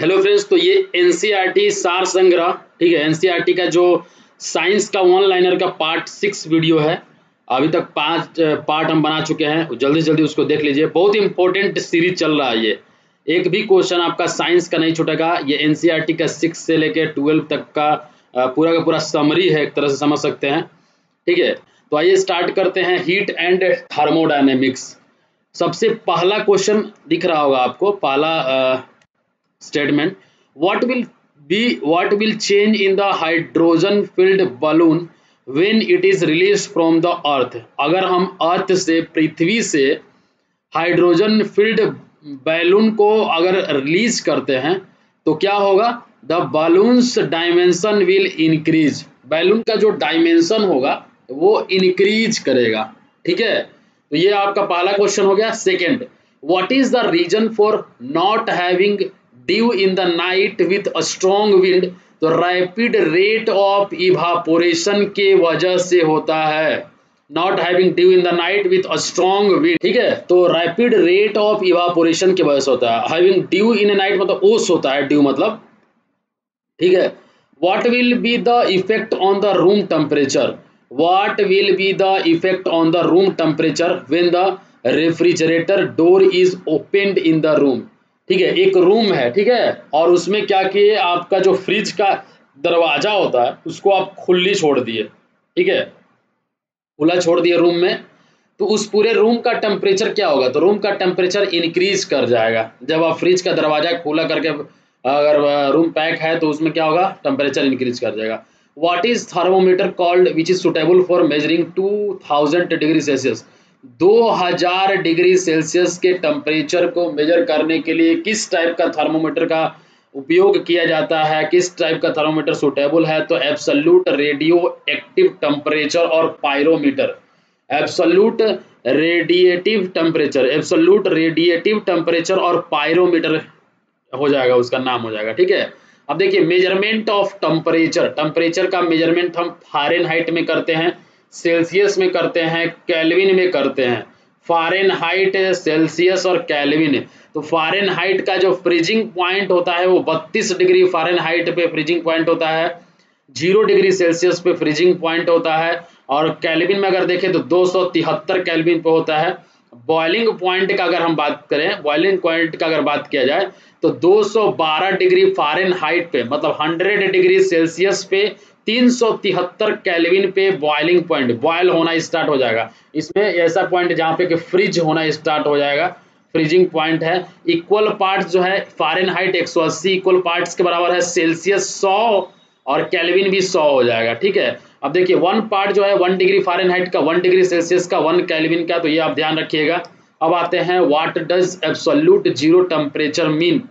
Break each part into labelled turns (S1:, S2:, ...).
S1: Hello friends, तो ये NCERT सार संग्रह, ठीक है। एनसीईआरटी का जो साइंस का वन लाइनर का पार्ट 6 वीडियो है। अभी तक 5 पार्ट हम बना चुके हैं। जल्दी से जल्दी उसको देख लीजिए। बहुत इंपॉर्टेंट सीरीज चल रहा है ये। एक भी क्वेश्चन आपका साइंस का नहीं छूटेगा। ये एनसीईआरटी का 6 से लेके 12 तक का पूरा समरी है, एक तरह से समझ सकते हैं, ठीक है। तो आइए स्टार्ट करते हैं। Heat and thermodynamics. सबसे पहला क्वेश्चन दिख रहा होगा आपको, पहला statement. What will change in the hydrogen filled balloon when it is released from the earth? अगर हम अर्थ से, पृथ्वी से हाइड्रोजन फिल्ड बैलून को अगर रिलीज करते हैं तो क्या होगा? The balloon's dimension will increase. Balloon का जो डायमेंशन होगा वो इंक्रीज करेगा, ठीक है। तो ये आपका पहला क्वेश्चन हो गया। Second, what is the reason for not having dew in the night with a strong wind? तो रैपिड रेट ऑफ इवापोरेशन के वजह से होता है। Not having dew in the night with a strong wind, ठीक है। तो रैपिड रेट ऑफ इवापोरेशन की वजह से होता है। हैविंग ड्यू इन ए नाइट मतलब ओस होता है, ड्यू मतलब, ठीक है। What will be the effect on the room temperature? What will be the effect on the room temperature when the refrigerator door is opened in the room? ठीक है, एक रूम है, ठीक है, और उसमें क्या किए, आपका जो फ्रिज का दरवाजा होता है उसको आप खुली छोड़ दिए, ठीक है, खुला छोड़ दिए रूम में। तो उस पूरे रूम का टेम्परेचर क्या होगा? तो रूम का टेम्परेचर इंक्रीज कर जाएगा। जब आप फ्रिज का दरवाजा खुला करके अगर रूम पैक है तो उसमें क्या होगा? टेम्परेचर इंक्रीज कर जाएगा। What is thermometer called which is suitable for measuring 2000 degree Celsius? 2000 degree Celsius के टेम्परेचर को मेजर करने के लिए किस टाइप का थर्मोमीटर का उपयोग किया जाता है? किस टाइप का थर्मोमीटर सुटेबल है? तो एब्सोल्यूट रेडियो एक्टिव टेम्परेचर और pyrometer. Absolute radiative temperature, absolute radiative temperature और पायरोमीटर हो जाएगा, उसका नाम हो जाएगा, ठीक है। अब देखिए, मेजरमेंट ऑफ टेम्परेचर, टेम्परेचर का मेजरमेंट हम फ़ारेनहाइट में करते हैं, सेल्सियस में करते हैं, केल्विन में करते हैं। फ़ारेनहाइट, सेल्सियस और केल्विन। तो फ़ारेनहाइट का जो फ्रीजिंग पॉइंट होता है वो 32 डिग्री फ़ारेनहाइट पे फ्रीजिंग पॉइंट होता है, 0 डिग्री सेल्सियस पे फ्रीजिंग पॉइंट होता है, और केल्विन में अगर देखें तो 273 केल्विन पे होता है। बॉइलिंग पॉइंट का अगर हम बात करें, बॉइलिंग पॉइंट का अगर बात किया जाए तो 212 डिग्री फ़ारेनहाइट पे मतलब 100 डिग्री सेल्सियस पे 373 केल्विन पे बॉइलिंग पॉइंट, बॉयल होना स्टार्ट हो जाएगा। इसमें ऐसा पॉइंट जहाँ पे कि फ्रिज होना स्टार्ट हो जाएगा, फ्रीजिंग पॉइंट है। इक्वल पार्ट्स जो है फ़ारेनहाइट 180 इक्वल पार्ट्स के बराबर है, सेल्सियस 100 और केल्विन भी 100 हो जाएगा, ठीक है। अब देखिए, 1 पार्ट जो है 1 डिग्री फ़ारेनहाइट का, 1 डिग्री सेल्सियस का, 1 केल्विन का, तो ये आप ध्यान रखिएगा। अब आते हैं, what does absolute zero temperature mean?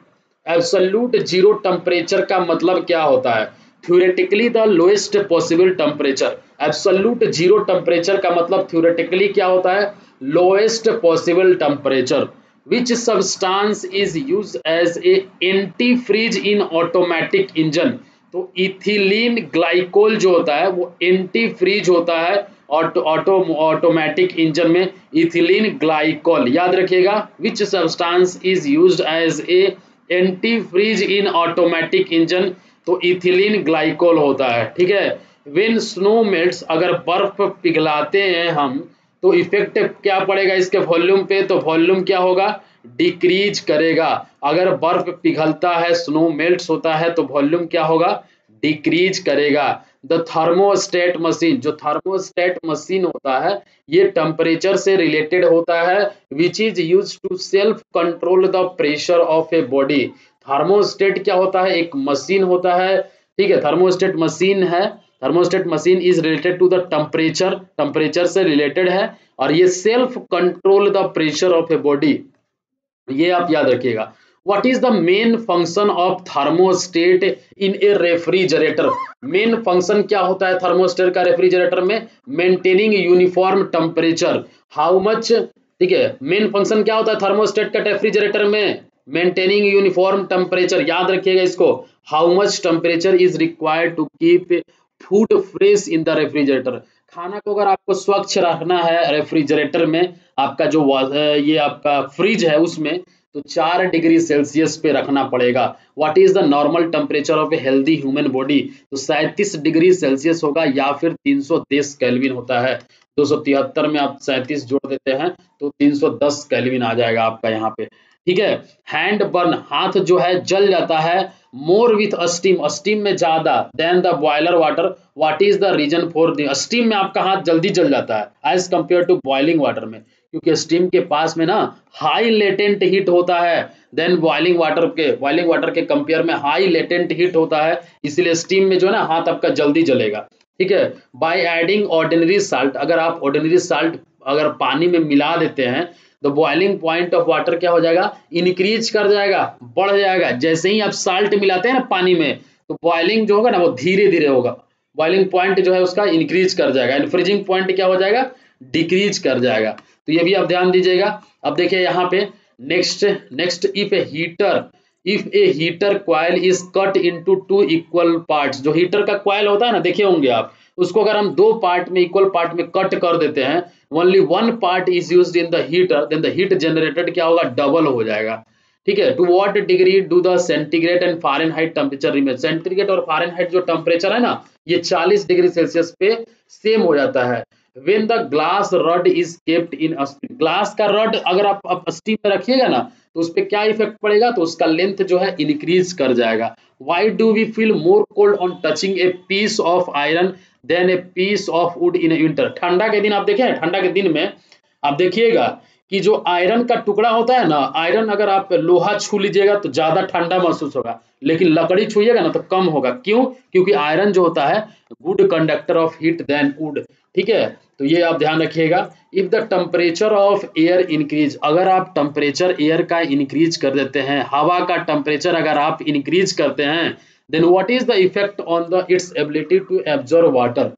S1: Absolute zero temperature का मतलब क्या होता है? Theoretically the lowest possible temperature. Absolute zero temperature का मतलब थ्योरेटिकली क्या होता है? Lowest possible temperature. Which substance is used as a anti freeze in automatic engine? तो इथिलीन ग्लाइकोल जो होता है वो एंटी फ्रीज होता है ऑटोमेटिक इंजन में, इथिलीन ग्लाइकोल, याद रखिएगा। Which substance is used as a anti freeze in automatic engine? तो इथिलीन ग्लाइकोल होता है, ठीक है। व्हेन स्नो मेल्ट्स, अगर बर्फ पिघलाते हैं हम तो इफेक्ट क्या पड़ेगा इसके वॉल्यूम पे? तो वॉल्यूम क्या होगा? डिक्रीज करेगा। अगर बर्फ पिघलता है, स्नो मेल्ट्स होता है, तो वॉल्यूम क्या होगा? डिक्रीज करेगा। द थर्मोस्टेट मशीन, जो थर्मोस्टेट मशीन होता है ये टेम्परेचर से रिलेटेड होता है। Which is use to self control the pressure of a body. Thermostat क्या होता है? एक मशीन होता है, ठीक है, थर्मोस्टेट मशीन है। Thermostat machine is related to the temperature, temperature से रिलेटेड है, और ये self control the pressure of a body, ये आप याद रखिएगा। What is the main function of thermostat in A refrigerator? Main function क्या होता है थर्मोस्टेट का रेफ्रिजरेटर में? Maintaining uniform temperature. How much, ठीक है, मेन फंक्शन क्या होता है थर्मोस्टेट का रेफ्रिजरेटर में? मेंटेनिंग यूनिफॉर्म टेम्परेचर, याद रखिएगा इसको। How much temperature is required to keep food fresh in the refrigerator? खाना को अगर आपको स्वच्छ रखना है रेफ्रिजरेटर में, आपका जो ये आपका फ्रिज है उसमें, तो 4 डिग्री सेल्सियस पे रखना पड़ेगा। What is the normal temperature of a healthy human body, तो 37 डिग्री सेल्सियस होगा या फिर 310 केल्विन होता है। 273 में आप 37 जोड़ देते हैं तो 310 केल्विन आ जाएगा आपका यहाँ पे, ठीक है। हैंड बर्न, हाथ जो है जल जाता है, मोर विथ स्टीम, स्टीम में ज्यादा, then the boiler water, what is the reason for the, steam में आपका हाथ जल्दी जल जाता है as compare to boiling water में, क्योंकि स्टीम के पास में ना हाई लेटेंट हीट होता है, देन बॉइलिंग वाटर के कंपेयर में हाई लेटेंट हीट होता है, इसीलिए स्टीम में जो है ना हाथ आपका जल्दी जलेगा, ठीक है। बाय एडिंग ऑर्डिनरी साल्ट, अगर आप ऑर्डिनरी साल्ट अगर पानी में मिला देते हैं तो बॉइलिंग पॉइंट ऑफ वाटर क्या हो जाएगा, इंक्रीज कर जाएगा, बढ़ जाएगा। जैसे ही आप साल्ट मिलाते हैं ना पानी में तो बॉइलिंग जो होगा ना वो धीरे धीरे होगा, बॉइलिंग पॉइंट जो है उसका इंक्रीज कर जाएगा, एंड फ्रीजिंग पॉइंट क्या हो जाएगा, डिक्रीज कर जाएगा। तो ये भी आप ध्यान दीजिएगा। अब देखिए यहाँ पे next if A heater coil is cut into 2 equal parts, जो हीटर का कॉइल होता है ना, देखे होंगे आप, उसको अगर हम 2 पार्ट में इक्वल पार्ट में कट कर देते हैं, only 1 part is used in the heater, then the heat generated क्या होगा, डबल हो जाएगा, ठीक है। To what degree do the centigrade and fahrenheit temperature remain, centigrade और फ़ारेनहाइट जो टेम्परेचर है ना ये 40 डिग्री सेल्सियस पे सेम हो जाता है। When the glass rod is kept in a steam, glass का रड अगर आप स्टीम में रखिएगा ना तो उस पर क्या इफेक्ट पड़ेगा, तो उसका लेंथ जो है इंक्रीज कर जाएगा। Why do we feel more cold on touching a piece of iron than a piece of wood in a winter? ठंडा के दिन आप देखें, ठंडा के दिन में आप देखिएगा कि जो आयरन का टुकड़ा होता है ना, आयरन अगर आप लोहा छू लीजिएगा तो ज्यादा ठंडा महसूस होगा, लेकिन लकड़ी छूइएगा ना तो कम होगा। क्यों? क्योंकि आयरन जो होता है good conductor of heat then wood, ठीक है। तो ये आप ध्यान रखिएगा। If the temperature of air increase, अगर आप टेम्परेचर एयर का इंक्रीज कर देते हैं, हवा का टेम्परेचर अगर आप इंक्रीज करते हैं, then what is the effect on the its ability to absorb water,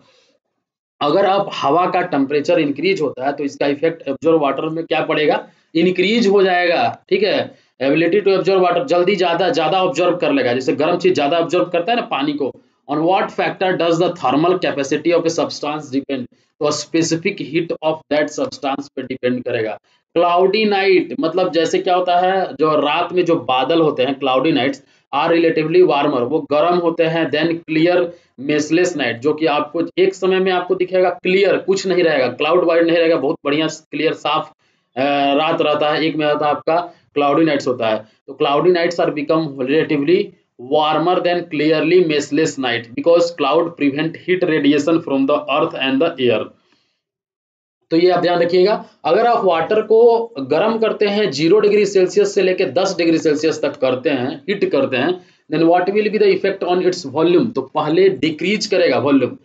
S1: अगर आप हवा का टेम्परेचर इंक्रीज होता है तो इसका इफेक्ट एब्जॉर्ब वाटर में क्या पड़ेगा, इंक्रीज हो जाएगा, ठीक है। एबिलिटी टू एब्जॉर्ब वाटर, जल्दी ज्यादा ऑब्जर्व कर लेगा, जैसे गर्म चीज ज्यादा ऑब्जर्व करता है ना पानी को। On what factor does the thermal capacity of a substance depend, तो specific heat of that substance पे डिपेंड करेगा। क्लाउडी नाइट, मतलब जैसे क्या होता है, जो रात में जो बादल होते हैं cloudy nights are relatively warmer, वो गर्म होते हैं, देन क्लियर मेसलेस नाइट, जो कि आपको एक समय में आपको दिखेगा क्लियर, कुछ नहीं रहेगा, क्लाउड वाइड नहीं रहेगा, बहुत बढ़िया क्लियर साफ रात रहता है, एक में रहता है आपका क्लाउडी नाइट्स होता है। तो cloudy nights are become relatively warmer then clearly messless night because cloud prevent heat radiation from the earth and the air. तो ये आप ध्यान रखिएगा। अगर आप वाटर को गर्म करते हैं 0 डिग्री सेल्सियस से लेकर 10 डिग्री सेल्सियस तक करते हैं, हीट करते हैं, then what will be the effect on its volume, तो पहले डिक्रीज करेगा वॉल्यूम,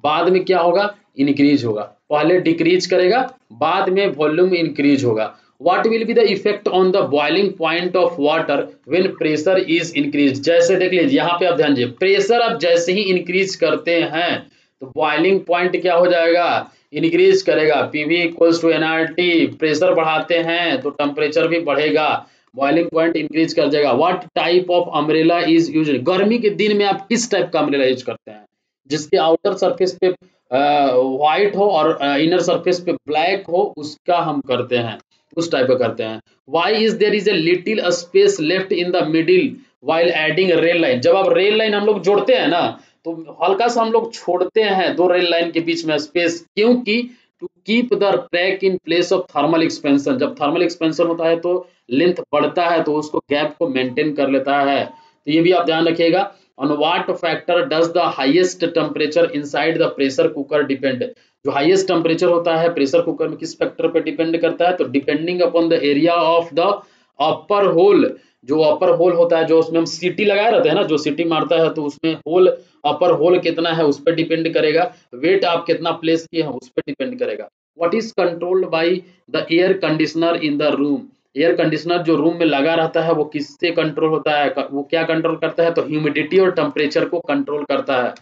S1: बाद में क्या होगा, इंक्रीज होगा। पहले डिक्रीज करेगा, बाद में वॉल्यूम इंक्रीज होगा। What will be the effect on the boiling point of water when pressure is increase, जैसे देख लीजिए यहाँ पे आप ध्यान दीजिए, प्रेशर आप जैसे ही इंक्रीज करते हैं तो बॉइलिंग पॉइंट क्या हो जाएगा, इंक्रीज करेगा। PV equals to NRT, pressure बढ़ाते हैं तो टेम्परेचर भी बढ़ेगा, बॉइलिंग पॉइंट इंक्रीज कर जाएगा। What type of umbrella is use, गर्मी के दिन में आप किस टाइप का अम्ब्रेला यूज करते हैं, जिसके आउटर सरफेस पे व्हाइट हो और इनर सरफेस पे ब्लैक हो, उसका हम करते हैं, उस टाइप का करते हैं। Why is there is a little space left in the middle while adding rail line, जब आप रेल लाइन हम लोग जोड़ते हैं ना तो हल्का सा हम लोग छोड़ते हैं 2 रेल लाइन के बीच में स्पेस, क्योंकि to keep the track in place of thermal expansion, जब थर्मल एक्सपेंशन होता है तो लेंथ बढ़ता है तो उसको गैप को मेंटेन कर लेता है। तो ये भी आप ध्यान रखिएगा। On what factor does the highest temperature inside the pressure cooker depend, जो हाईएस्ट टेम्परेचर होता है प्रेशर कुकर में किस फैक्टर पे डिपेंड करता है, तो depending upon the area of the upper hole, जो अपर होल होता है, जो उसमें हम सीटी लगाए रहते हैं ना, जो सीटी मारता है तो उसमें होल, अपर होल कितना है उस पर डिपेंड करेगा, वेट आप कितना प्लेस किए हैं उस पर डिपेंड करेगा। What is controlled by the air conditioner in the room, air conditioner जो रूम में लगा रहता है वो किससे कंट्रोल होता है, वो क्या कंट्रोल करता है, तो ह्यूमिडिटी और टेम्परेचर को कंट्रोल करता है।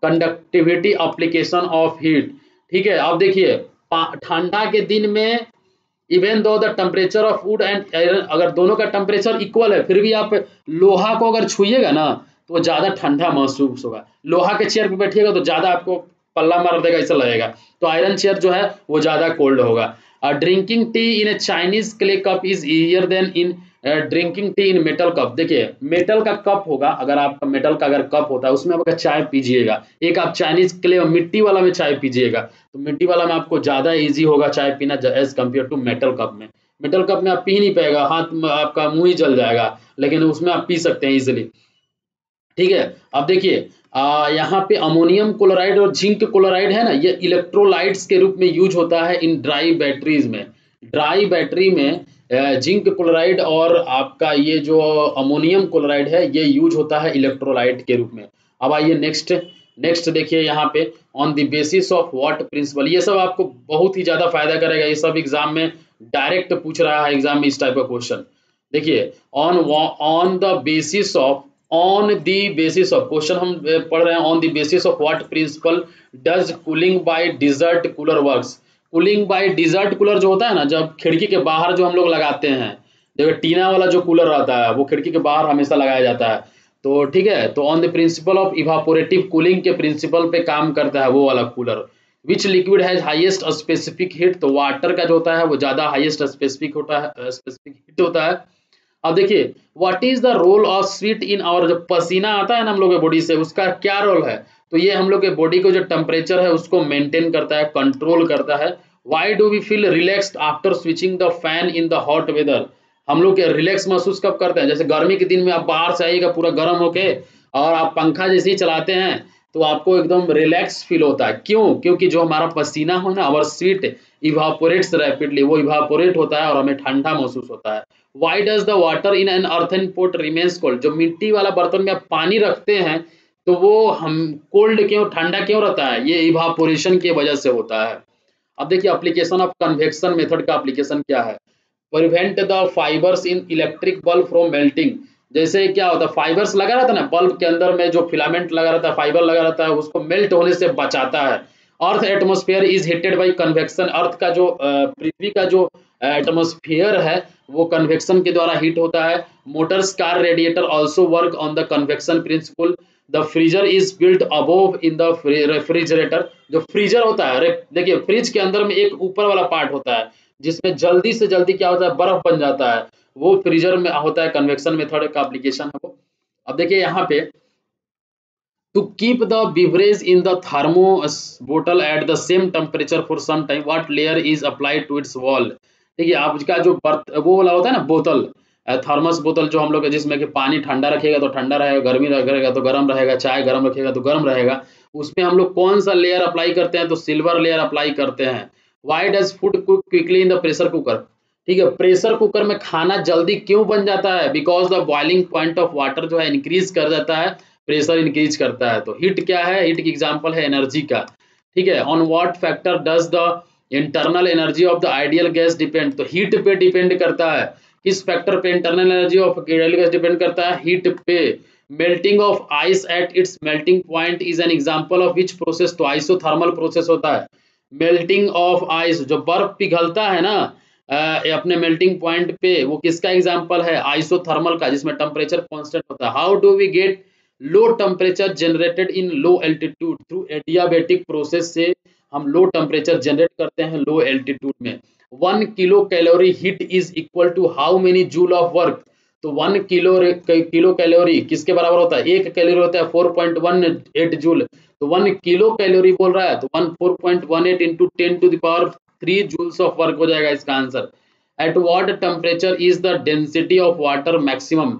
S1: कंडक्टिविटी एप्लीकेशन ऑफ हीट, ठीक है। आप देखिए ठंडा के दिन में even though the temperature of would and iron, अगर दोनों का टेम्परेचर इक्वल है फिर भी आप लोहा को अगर छुइएगा ना तो ज्यादा ठंडा महसूस होगा, लोहा के चेयर पे बैठिएगा तो ज्यादा आपको पल्ला मार देगा ऐसा लगेगा, तो आयरन चेयर जो है वो ज्यादा कोल्ड होगा। Drinking tea in A Chinese clay cup is easier then in drinking tea in metal cup. देखिए मेटल का कप होगा, अगर आपका मेटल का अगर कप होता है उसमें आप अगर चाय पीजिएगा, एक आप चाइनीज क्ले मिट्टी वाला में चाय पीजिएगा तो मिट्टी वाला में आपको ज़्यादा इजी होगा चाय पीना as compare to metal cup में। मेटल कप में आप पी नहीं पाएगा, हाथ आपका मुंह ही जल जाएगा, लेकिन उसमें आप पी सकते हैं इजिली। ठीक है, अब देखिए यहाँ पे अमोनियम क्लोराइड और जिंक क्लोराइड है ना, ये इलेक्ट्रोलाइट्स के रूप में यूज होता है इन ड्राई बैटरीज में। ड्राई बैटरी में जिंक क्लोराइड और आपका ये जो अमोनियम क्लोराइड है ये यूज होता है इलेक्ट्रोलाइट के रूप में। अब आइए नेक्स्ट, नेक्स्ट देखिए यहाँ पे on the basis of what principle, ये सब आपको बहुत ही ज्यादा फायदा करेगा, ये सब एग्जाम में डायरेक्ट पूछ रहा है एग्जाम में इस टाइप का क्वेश्चन। देखिए on the basis of, on the basis of, question हम पढ़ रहे हैं on the basis of what principle does cooling by desert cooler works. Cooling by desert cooler जो होता है ना, जब खिड़की के बाहर जो हम लोग लगाते हैं, देखो टीना वाला जो कूलर रहता है वो खिड़की के बाहर हमेशा लगाया जाता है, तो ठीक है, तो on the principle of evaporative cooling के प्रिंसिपल पे काम करता है वो वाला cooler. Which liquid has highest specific heat, तो वाटर का जो होता है वो ज्यादा हाईएस्ट स्पेसिफिक होता है, स्पेसिफिक हीट होता है। अब देखिए what is the role of sweat in our, जो पसीना आता है ना हम लोग के बॉडी से उसका क्या रोल है, तो ये हम लोग के बॉडी को जो टेम्परेचर है उसको मेंटेन करता है, कंट्रोल करता है। Why do we feel relaxed after switching the fan in the hot weather, हम लोग के रिलैक्स महसूस कब करते हैं, जैसे गर्मी के दिन में आप बाहर से आइएगा पूरा गर्म होके और आप पंखा जैसे ही चलाते हैं तो आपको एकदम रिलैक्स फील होता है, क्यों, क्योंकि जो हमारा पसीना हो ना, आवर स्वीट इवापोरेट्स रैपिडली, वो इवापोरेट होता है और हमें ठंडा महसूस होता है। Why does the water in an earthen pot remains cold, जो मिट्टी वाला बर्तन में आप पानी रखते हैं तो वो हम कोल्ड क्यों, ठंडा क्यों रहता है, ये इवापोरेशन की वजह से होता है। अब देखिए एप्लीकेशन ऑफ कन्वेक्शन मेथड का एप्लीकेशन क्या है, prevent the fibres in electric bulb from melting. जैसे क्या होता है, फाइबर्स लगा रहता है ना बल्ब के अंदर में, जो फिलामेंट लगा रहता है, फाइबर लगा रहता है, उसको मेल्ट होने से बचाता है। Earth atmosphere is heated by convection, earth का जो पृथ्वी का जो एटमोस्फेयर है वो कन्वेक्शन के द्वारा हीट होता है। Motors car radiator also work on the convection principle. The freezer is built above in the refrigerator, जो फ्रीजर होता है, देखिए फ्रिज के अंदर में एक ऊपर वाला पार्ट होता है जिसमें जल्दी से जल्दी क्या होता है, बर्फ बन जाता है, वो फ्रीजर में होता है, कन्वेक्शन मेथड का एप्लीकेशन है वो। अब देखिए यहाँ पे to keep the beverage in the thermos bottle at the same temperature for some time, what layer is applied to its wall। देखिए आपका जो वो वाला होता है ना बोतल, थर्मस बोतल जो हम लोग जिसमें कि पानी ठंडा रखेगा तो ठंडा रहेगा, गर्मी रखेगा तो गर्म रहेगा, चाय गर्म रखेगा तो गर्म रहेगा, उसमें हम लोग कौन सा लेयर अप्लाई करते हैं, तो सिल्वर लेयर अप्लाई करते हैं। Why does food cook quickly in the pressure cooker, ठीक है, प्रेशर कुकर में खाना जल्दी क्यों बन जाता है, because the boiling point of water जो है इंक्रीज कर जाता है, प्रेशर इंक्रीज करता है। तो हीट क्या है, हीट की एग्जांपल है एनर्जी का, ठीक है। On what factor does the internal energy of the ideal gas depend, तो हीट पे डिपेंड करता है, किस फैक्टर पे internal energy of ideal gas depend करता है, हीट पे। Melting of ice at its melting point is an example of which process, तो आइसोथर्मल प्रोसेस होता है। मेल्टिंग ऑफ आइस, जो बर्फ पिघलता है ना अपने मेल्टिंग पॉइंट पे, वो किसका एग्जांपल है, आइसोथर्मल का, जिसमें टेम्परेचर कांस्टेंट होता है। How do we get low temperature generated in low altitude, through adiabatic process से हम लो टेम्परेचर जनरेट करते हैं लो एल्टीट्यूड में। 1 kilo calorie heat is equal to how many joule of work, तो 1 किलो कैलोरी किसके बराबर होता है, 1 कैलोरी होता है 4.18 जूल, तो 1 किलो कैलोरी बोल रहा है तो 4.18 into 10 to the power 3 joules of work हो जाएगा इसका answer. At what temperature is the density of water maximum,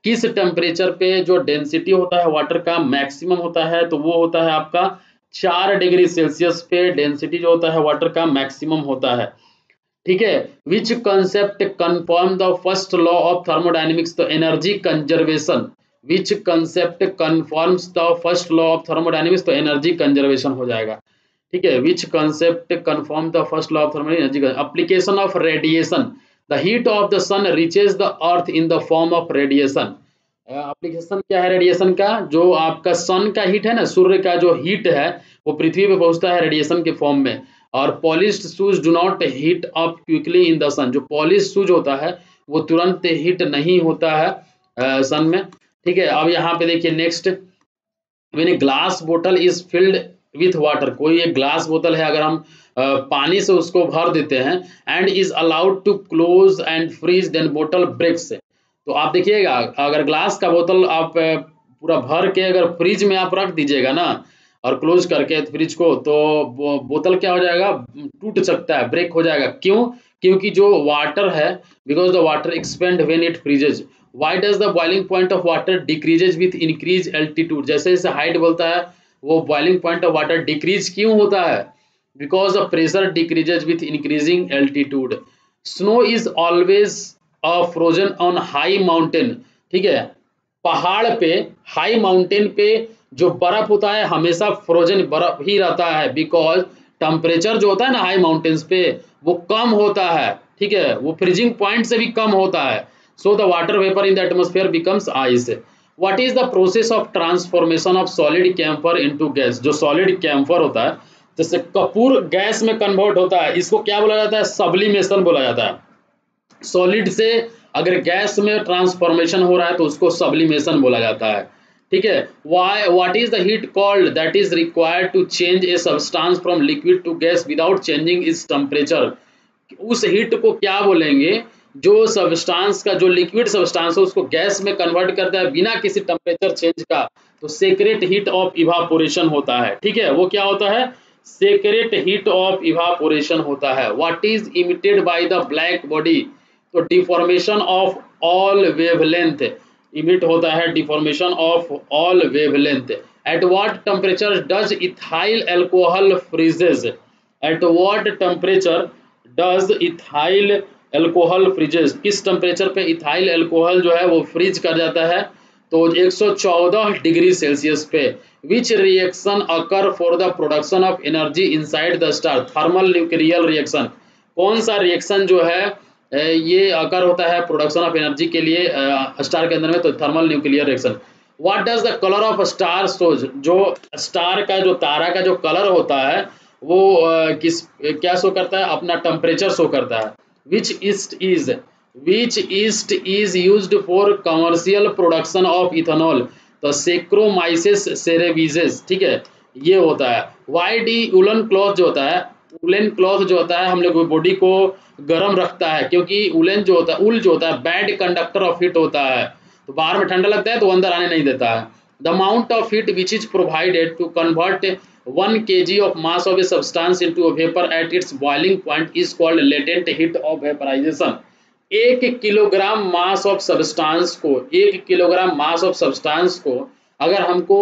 S1: किस टेम्परेचर पे जो डेंसिटी होता है वाटर का मैक्सिमम होता है, तो वो होता है आपका 4 डिग्री सेल्सियस पे डेंसिटी जो होता है वाटर का मैक्सिमम होता है, ठीक है। Which concept confirm the first law of thermodynamics, तो energy conservation, which concept confirms the first law of thermodynamics, तो एनर्जी कंजर्वेशन हो जाएगा, ठीक है। Which concept confirm the first law of thermodynamics, energy, application of radiation, the heat of the sun reaches the earth in the form of radiation. Application क्या है radiation का, जो आपका सन का हीट है ना, सूर्य का जो हीट है वो पृथ्वी पे पहुंचता है रेडिएशन के फॉर्म में। और polished shoes do not heat up quickly in the sun, जो पॉलिश शूज होता है वो तुरंत हीट नहीं होता है सन में, ठीक है। अब यहाँ पे देखिए नेक्स्ट, व्हेन ए ग्लास बोतल इज फिल्ड विथ वाटर, कोई एक ग्लास बोतल है अगर हम पानी से उसको भर देते हैं, and is allowed to close and freeze, then बोतल ब्रेक्स, तो आप देखिएगा, अगर ग्लास का बोतल आप पूरा भर के अगर फ्रिज में आप रख दीजिएगा ना और क्लोज करके फ्रिज को, तो बोतल क्या हो जाएगा, टूट सकता है, ब्रेक हो जाएगा। क्यों? क्योंकि जो वाटर है, because the water expand when it फ्रीजेज। Why does the boiling point of water decreases with increase altitude? जैसे जैसे हाइट बोलता है, वो boiling point of water decrease क्यों होता है? Because the pressure decreases with increasing altitude. Snow is always frozen on high mountain, ठीक है, पहाड़ पे, हाई माउंटेन पे जो बर्फ होता है हमेशा फ्रोजन बर्फ ही रहता है, बिकॉज टेम्परेचर जो होता है ना हाई माउंटेन्स पे वो कम होता है, ठीक है, वो फ्रीजिंग पॉइंट से भी कम होता है। So the water vapour in the atmosphere becomes ice. What is the process of transformation of solid camphor into gas? जो सॉलिड कैम्फर होता है, जैसे कपूर गैस में कन्वर्ट होता है, इसको क्या बोला जाता है? सब्लिमेशन बोला जाता है। सॉलिड से अगर गैस में ट्रांसफॉर्मेशन हो रहा है तो उसको सब्लिमेशन बोला जाता है, ठीक है। Why, what is the heat called that is required to change a substance from liquid to gas without changing its temperature? उस हीट को क्या बोलेंगे जो सब्सटेंस का, जो लिक्विड सब्सटेंस है उसको गैस में कन्वर्ट करता है बिना किसी टेम्परेचर चेंज का? तो सेक्रेट हीट ऑफ इवापोरेशन होता है, ठीक है। वो क्या होता है? सेक्रेट हीट ऑफ इवापोरेशन होता है। What is emitted by the black body? तो deformation of all wavelength emit होता है, deformation of all wavelength. At what temperature does ethyl alcohol freezes? At what temperature does ethyl alcohol freezes? किस temperature पे ethyl alcohol जो है वो freeze कर जाता है? तो 114 डिग्री सेल्सियस पे। Which reaction occur for the production of energy inside the star? Thermal nuclear reaction. कौन सा रिएक्शन जो है ये अकर होता है प्रोडक्शन ऑफ एनर्जी के लिए स्टार के अंदर में? तो thermal nuclear reaction. What does the colour of star shows? जो स्टार का, जो तारा का जो कलर होता है वो किस, क्या शो करता है? अपना टेम्परेचर शो करता है। Which yeast is used for commercial production of ethanol? तो सेक्रोमाइसिस सेरेविसेस, ठीक है, ये होता है। वाई डी वुलन क्लॉथ जो होता है, वुलन क्लॉथ जो होता है हम लोग बॉडी को गर्म रखता है, क्योंकि वुलन जो होता है, उल जो होता है बैड कंडक्टर ऑफ हीट होता है, तो बाहर में ठंडा लगता है तो अंदर आने नहीं देता है। The amount of heat which is provided to convert 1 kg of mass of a substance into a vapor at its boiling point is called latent heat of vaporization। 1 kilogram mass of substance को, 1 kilogram mass of substance को अगर हमको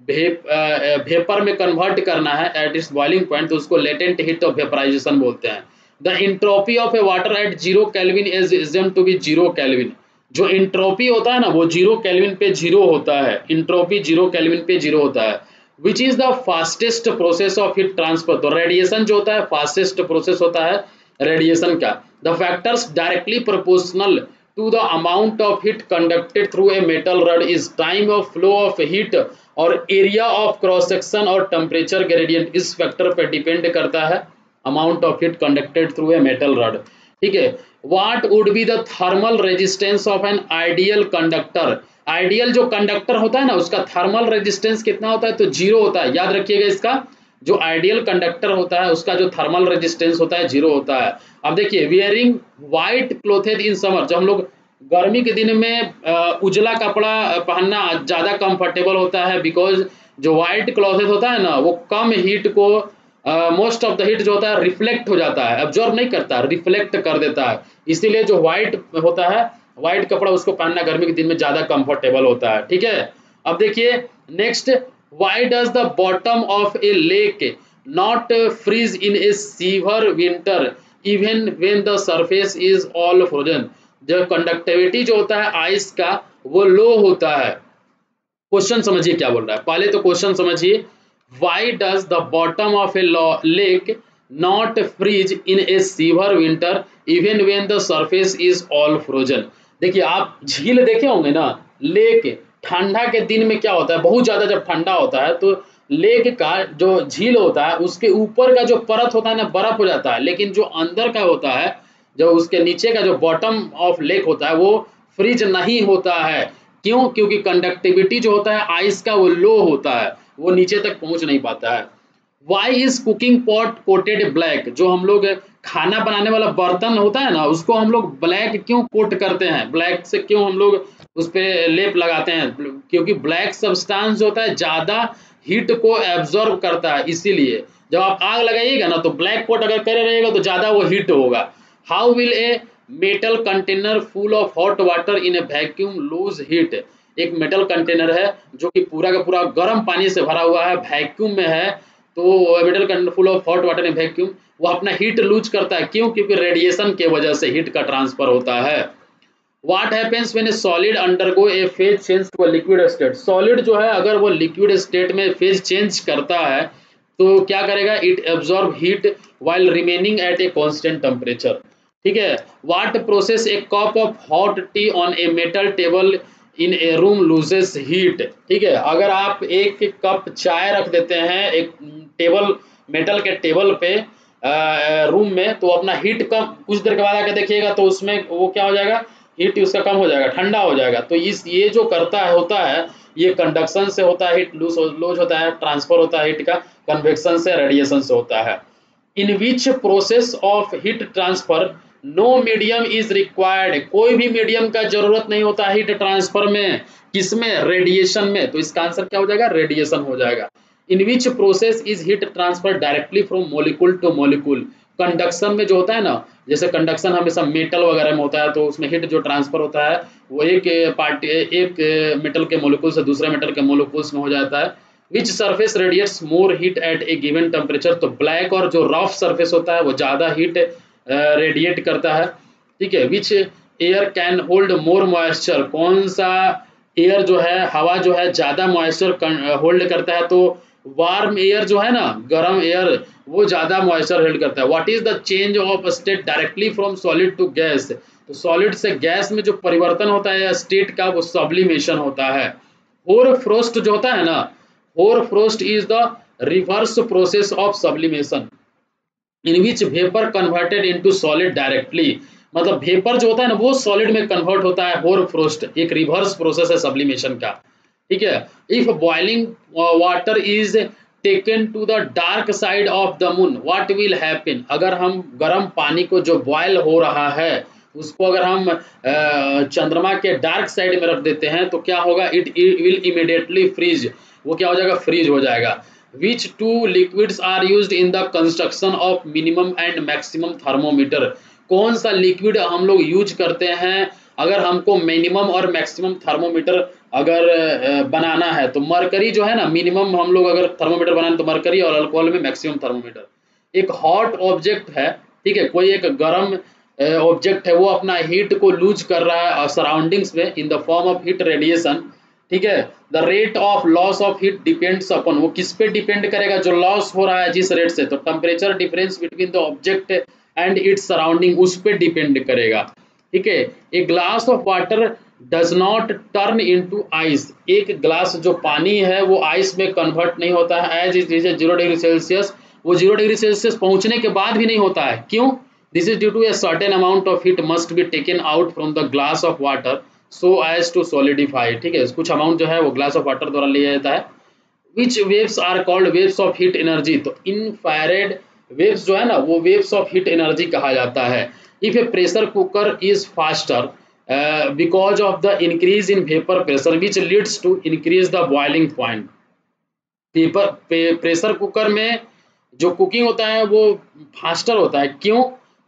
S1: vapour में convert करना है at its boiling point, तो उसको latent heat of vaporisation बोलते हैं। The entropy of A water at 0 kelvin is assumed to be 0 kelvin. जो इंट्रोपी होता है ना वो 0 केल्विन पे 0 होता है, इंट्रोपी 0 केल्विन पे 0 होता है। Which is the fastest process of heat transfer? तो रेडिएशन जो होता है फास्टेस्ट प्रोसेस होता है रेडिएशन का। The factors directly proportional to the amount of heat conducted through a metal rod is time of flow of heat और area of cross section और temperature gradient इस फैक्टर पर डिपेंड करता है, amount of heat conducted through a metal rod, ठीक है। What would be the thermal resistance of an ideal conductor? Ideal जो conductor होता है ना उसका थर्मल रेजिस्टेंस कितना होता है? तो 0 होता है, याद रखिएगा इसका। जो आइडियल कंडक्टर होता है उसका जो थर्मल रेजिस्टेंस होता है 0 होता है। अब देखिए, वियरिंग व्हाइट क्लोथेज इन समर, जब हम लोग गर्मी के दिन में उजला कपड़ा पहनना ज़्यादा कंफर्टेबल होता है, बिकॉज जो व्हाइट क्लोथेज होता है ना वो कम हीट को, मोस्ट ऑफ द हीट जो होता है रिफ्लेक्ट हो जाता है, एब्जॉर्ब नहीं करता, रिफ्लेक्ट कर देता है। इसीलिए जो व्हाइट होता है, व्हाइट कपड़ा उसको पहनना गर्मी के दिन में ज्यादा कंफर्टेबल होता है, ठीक है। अब देखिए next, why does the bottom of a lake not freeze in a severe winter even when the surface is all frozen? जो कंडक्टिविटी जो होता है आइस का वो लो होता है। क्वेश्चन समझिए क्या बोल रहा है, पहले तो क्वेश्चन समझिए। Why does the bottom of a lake not freeze in a severe winter even when the surface is all frozen? देखिए आप झील देखे होंगे ना, लेक ठंडा के दिन में क्या होता है, बहुत ज्यादा जब ठंडा होता है तो लेक का जो झील होता है उसके ऊपर का जो परत होता है ना बर्फ हो जाता है, लेकिन जो अंदर का होता है, जो उसके नीचे का जो बॉटम ऑफ लेक होता है वो फ्रीज नहीं होता है। क्यों? क्योंकि कंडक्टिविटी जो होता है आइस का वो लो होता है, वो नीचे तक पहुंच नहीं पाता है। Why is cooking pot coated black? जो हम लोग खाना बनाने वाला बर्तन होता है ना, उसको हम लोग ब्लैक क्यों कोट करते हैं, ब्लैक से क्यों हम लोग उस पे लेप लगाते हैं, क्योंकि ब्लैक सब्सटेंस होता है ज्यादा हीट को एब्जॉर्ब करता है, इसीलिए जब आप आग लगाइएगा ना तो ब्लैक कोट अगर करे रहेगा तो ज्यादा वो हीट होगा। How will a metal container full of hot water in a vacuum lose heat. एक मेटल कंटेनर है जो कि पूरा का पूरा गर्म पानी से भरा हुआ है, वैक्यूम में है, तो metal container full of hot water in vacuum, वो अपना हीट लूज करता है, क्यों, क्योंकि रेडिएशन के वजह से हीट का ट्रांसफर होता है। What happens when a solid undergo a phase change to a liquid state. Solid जो है अगर वो लिक्विड स्टेट में फेज चेंज करता है तो क्या करेगा, it absorb heat while remaining at a constant temperature. ठीक है। What process a cup of hot tea on a metal table in a room loses heat. ठीक है, अगर आप एक कप चाय रख देते हैं एक टेबल, मेटल के टेबल पे रूम में, तो अपना हीट कम कुछ देर के बाद आके देखिएगा तो उसमें वो क्या हो जाएगा, हीट उसका कम हो जाएगा, ठंडा हो जाएगा। तो इस ये जो करता है होता है, ये कंडक्शन से होता है, हीट लूज होता है, ट्रांसफर होता है हीट का, कन्वेक्शन से, रेडिएशन से होता है। In which process of heat transfer no medium is required. कोई भी मीडियम का जरूरत नहीं होता हीट ट्रांसफर में, किसमें, रेडिएशन में। तो इसका आंसर क्या हो जाएगा, रेडिएशन हो जाएगा। In which process is heat transfer directly from molecule to molecule. Conduction में जो होता है ना, जैसे कंडक्शन हमेशा मेटल वगैरह में होता है, तो उसमें हीट जो ट्रांसफर होता है वो एक मेटल के मोलिक्यूल से दूसरे मेटल के मोलिक्यूल्स में हो जाता है। Which surface radiates more heat at a given temperature. तो ब्लैक और जो रफ सरफेस होता है वो ज्यादा हीट रेडिएट करता है। ठीक है। Which air can hold more moisture. कौन सा एयर जो है, हवा जो है ज्यादा मॉइस्चर होल्ड करता है, तो वार्म एयर जो है ना, गर्म एयर, वो ज्यादा मॉइस्चर होल्ड करता है। What is the change of state directly from solid to gas. तो सॉलिड से गैस में जो परिवर्तन होता है स्टेट का, वो सब्लिमेशन होता है। होर फ्रोस्ट जो होता है ना, होर frost is the reverse process of sublimation in which vapour converted into solid directly. मतलब वेपर जो होता है ना वो सॉलिड में कन्वर्ट होता है। होर फ्रोस्ट एक रिवर्स प्रोसेस है सब्लिमेशन का। ठीक है। If boiling water is taken to the dark side of the moon what will happen. अगर हम गर्म पानी को जो बॉयल हो रहा है उसको अगर हम चंद्रमा के डार्क साइड में रख देते हैं तो क्या होगा, इट विल इमीडिएटली फ्रीज। वो क्या हो जाएगा, फ्रीज हो जाएगा। Which two liquids are used in the construction of minimum and maximum thermometer। कौन सा लिक्विड हम लोग यूज करते हैं अगर हमको मिनिमम और मैक्सिमम थर्मोमीटर अगर बनाना है। तो मरकरी जो है ना, मिनिमम हम लोग अगर थर्मोमीटर बनाए तो मरकरी, और अल्कोहल में मैक्सिमम थर्मोमीटर। एक हॉट ऑब्जेक्ट है, ठीक है, कोई एक गर्म ऑब्जेक्ट है, वो अपना हीट को लूज कर रहा है सराउंडिंग्स में इन the form of heat radiation. ठीक है। The rate of loss of heat depends upon, वो किस पे डिपेंड करेगा, जो लॉस हो रहा है जिस रेट से, तो temperature difference between the object and its surrounding, उस पे डिपेंड करेगा। ठीक है। A glass of water does not turn into ice. एक ग्लास जो पानी है वो आइस में कन्वर्ट नहीं होता है as it is 0 degree Celsius. वो 0 डिग्री सेल्सियस पहुंचने के बाद भी नहीं होता है, क्यों, this is due to a certain amount of heat must be taken out from the glass of water so as to solidify. ठीक है, कुछ अमाउंट जो है वो ग्लास ऑफ वाटर द्वारा लिया जाता है। Which waves are called waves of heat energy. तो इंफ्रारेड वेव्स जो है ना वो वेव्स ऑफ हीट एनर्जी कहा जाता है। If a pressure cooker is faster because of the increase in vapour pressure which leads to increase the boiling point. Pressure cooker में जो कुकिंग होता है वो फास्टर होता है, क्यों,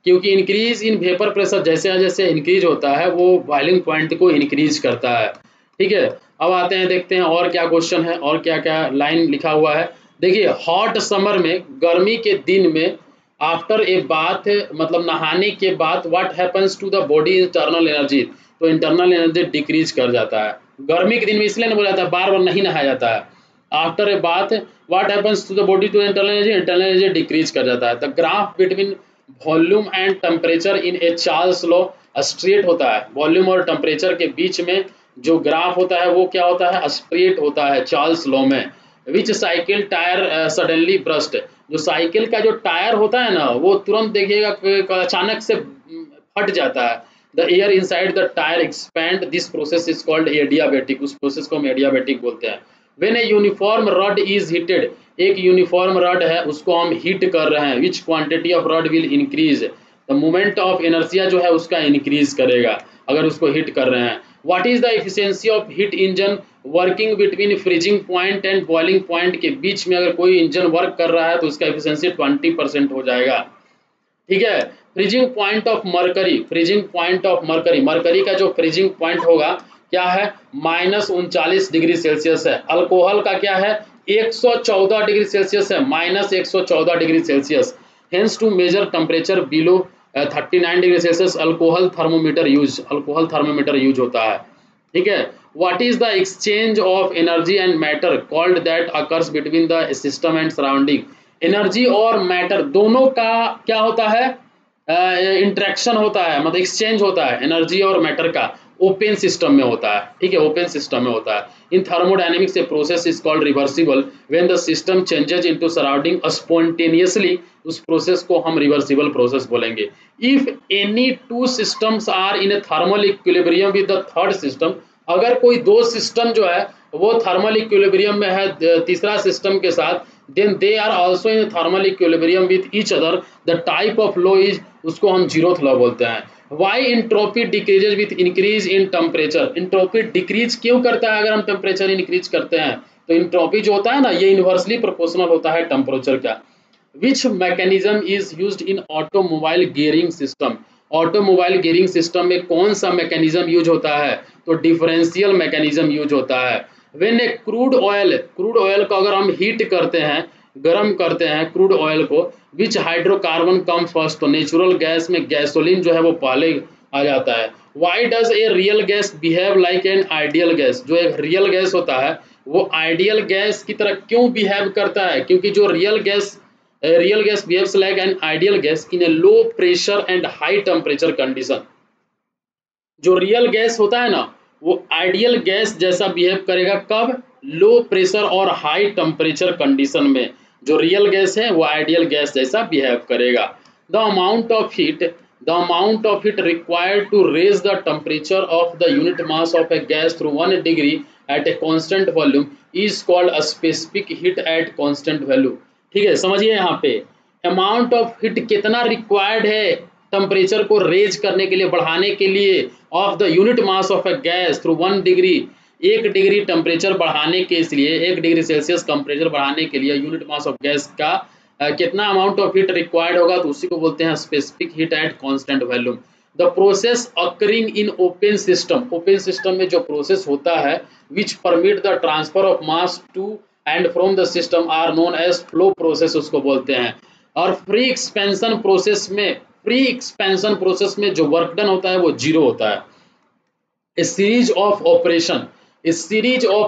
S1: क्योंकि इंक्रीज इन वेपर प्रेशर जैसे जैसे इंक्रीज होता है वो बॉइलिंग पॉइंट को इंक्रीज करता है। ठीक है। अब आते हैं, देखते हैं और क्या क्वेश्चन है और क्या क्या लाइन लिखा हुआ है। देखिए, हॉट समर में, गर्मी के दिन में, आफ्टर ए बाथ मतलब नहाने के बाद, what happens to the body internal energy. तो इंटरनल एनर्जी डिक्रीज कर जाता है। गर्मी के दिन में इसलिए नहीं बोला जाता है, बार बार नहीं नहाया जाता है। After a bath what happens to the body to internal energy decrease कर जाता है। The graph between volume and temperature in a Charles law straight होता है। वॉल्यूम और टेम्परेचर के बीच में जो ग्राफ होता है वो क्या होता है, स्ट्रेट होता है चार्ल्स लॉ में। विच साइकिल टायर सडनली ब्रस्ट। जो साइकिल का जो टायर होता है ना वो तुरंत देखिएगा अचानक से फट जाता है। The air inside the tyre expand, this process is called adiabatic. उस प्रोसेस को हम एडियाबैटिक बोलते हैं। When a uniform rod is heated, एक यूनिफॉर्म रॉड है उसको हम हीट कर रहे हैं, विच quantity of rod will increase, the moment of inertia जो है उसका इंक्रीज करेगा अगर उसको हीट कर रहे हैं। What is the efficiency of heat engine working between freezing point and boiling point, के बीच में अगर कोई इंजन वर्क कर रहा है तो उसका एफिशिएंसी 20% हो जाएगा। ठीक है। Freezing point of mercury, freezing point of mercury, mercury का जो फ्रीजिंग पॉइंट होगा क्या है, -39 डिग्री सेल्सियस है। अल्कोहल का क्या है, 114 डिग्री सेल्सियस है, -114 degree Celsius. Hence to measure temperature below 39 degree Celsius alcohol thermometer use, alcohol thermometer use होता है। ठीक है। What is the exchange of energy and matter called that occurs between the system and surrounding, energy और matter दोनों का क्या होता है, इंटरेक्शन होता है, मतलब एक्सचेंज होता है एनर्जी और मैटर का, ओपन सिस्टम में होता है। ठीक है, ओपन सिस्टम में होता है। In thermodynamics a process is called reversible when the system changes into surrounding spontaneously, उस प्रोसेस को हम रिवर्सिबल प्रोसेस बोलेंगे। If any two systems are in a thermal equilibrium with the third system, अगर कोई दो सिस्टम जो है वो थर्मल इक्विलिब्रियम में है तीसरा सिस्टम के साथ, then they are also in thermal equilibrium with each other, the type of law is, उसको हम जीरोथ लॉ बोलते हैं। why entropy decreases with increase in temperature, entropy decrease क्यों करता है अगर हम टेम्परेचर इंक्रीज करते हैं, तो entropy जो होता है ना ये इनवर्सली प्रोपोर्शनल होता है टेम्परेचर का। which mechanism is used in automobile gearing system, automobile gearing system में कौन सा मैकेनिज्म यूज होता है, तो डिफरेंशियल मैकेनिज्म यूज होता है। When A crude oil, crude oil को अगर हम हीट करते हैं, गर्म करते हैं क्रूड ऑयल को, विच हाइड्रोकार्बन कम्स फर्स्ट, तो नेचुरल गैस में गैसोलीन जो है वो पहले आ जाता है। Why does a real gas behave like an ideal gas, जो एक रियल गैस होता है वो आइडियल गैस की तरह क्यों बिहेव करता है, क्योंकि जो real gas behaves like an ideal gas in a low pressure and high temperature condition, जो रियल गैस होता है ना वो आइडियल गैस जैसा बिहेव करेगा, कब, लो प्रेशर और हाई टेम्परेचर कंडीशन में, जो रियल गैस है वो आइडियल गैस जैसा बिहेव करेगा। The amount of heat required to raise the temperature of the unit mass of a gas through 1 degree at a constant volume is called a specific heat at constant value. ठीक है, समझिए यहाँ पे amount of heat कितना required है temperature को raise करने के लिए, बढ़ाने के लिए, of the unit mass of a gas through 1 degree, 1 degree temperature बढ़ाने के लिए, 1 डिग्री सेल्सियस टेम्परेचर बढ़ाने के लिए यूनिट मास ऑफ गैस का कितना अमाउंट ऑफ हीट रिक्वायर्ड होगा, तो उसी को बोलते हैं specific heat at constant volume. The process occurring in open system, open system में जो प्रोसेस होता है which permit the transfer of mass to and from the system are known as flow process, उसको बोलते हैं। और फ्री एक्सपेंशन प्रोसेस में जो वर्क डन होता है वो जीरो होता है। A series of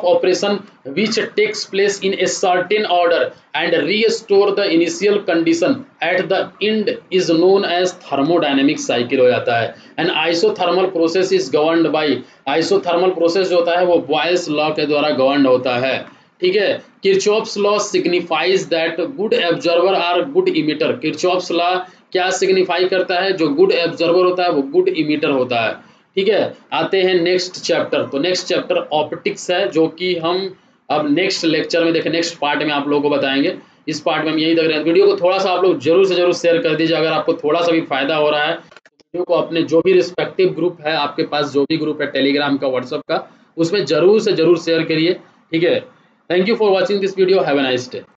S1: operation which takes place in a certain order and restore the initial condition at the end is known as thermodynamic cycle हो जाता है। An isothermal process is governed by, isothermal process जो होता है वो Boyle's law के द्वारा govern होता है। ठीक है, Kirchhoff's law signifies that good observer are good emitter, Kirchhoff's law क्या सिग्निफाई करता है, जो गुड ऑब्जर्वर होता है वो गुड इमिटर होता है। ठीक है, आते हैं नेक्स्ट चैप्टर, तो नेक्स्ट चैप्टर ऑप्टिक्स है जो कि हम अब नेक्स्ट लेक्चर में देखें, नेक्स्ट पार्ट में आप लोगों को बताएंगे। इस पार्ट में हम यही देख रहे हैं। वीडियो को थोड़ा सा आप लोग जरूर से जरूर शेयर कर दीजिए, अगर आपको थोड़ा सा भी फायदा हो रहा है वीडियो को अपने जो भी रिस्पेक्टिव ग्रुप है, आपके पास जो भी ग्रुप है टेलीग्राम का, व्हाट्सएप का, उसमें जरूर से जरूर शेयर करिए। ठीक है, thank you for watching this video, have a nice day.